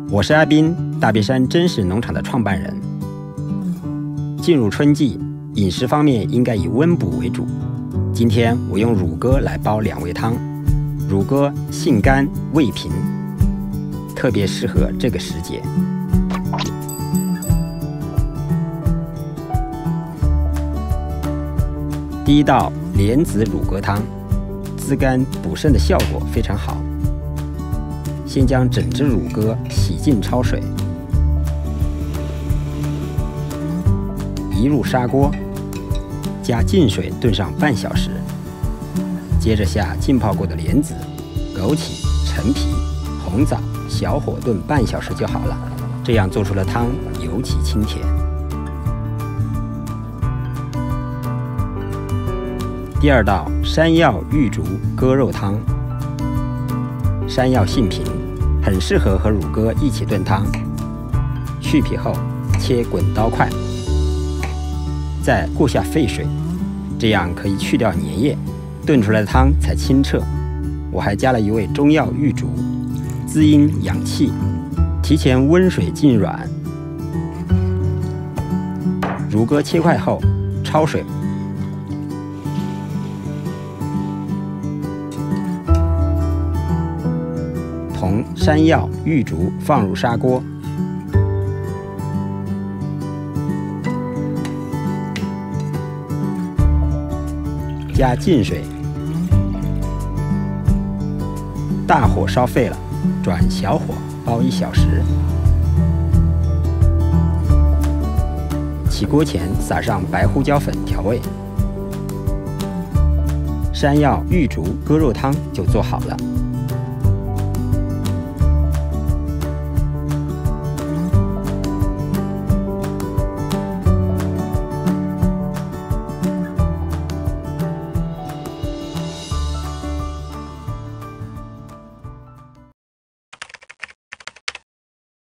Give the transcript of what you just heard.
我是阿斌，大别山真实农场的创办人。进入春季，饮食方面应该以温补为主。今天我用乳鸽来煲2味汤，乳鸽性甘味平，特别适合这个时节。第一道莲子乳鸽汤，滋肝补肾的效果非常好。先将整只乳鸽洗净焯水，移入砂锅，加净水炖上半小时。接着下浸泡过的莲子、枸杞、陈皮、红枣，小火炖半小时就好了。这样做出的汤尤其清甜。第二道山药玉竹鸽肉汤。山药性平，很适合和乳鸽一起炖汤。去皮后切滚刀块，再过下沸水，这样可以去掉粘液，炖出来的汤才清澈。我还加了一味中药玉竹，滋阴养气，提前温水浸软。乳鸽切块后焯水，同山药、玉竹放入砂锅，加净水，大火烧沸了，转小火煲1小时。起锅前撒上白胡椒粉调味，山药、玉竹鸽肉汤就做好了。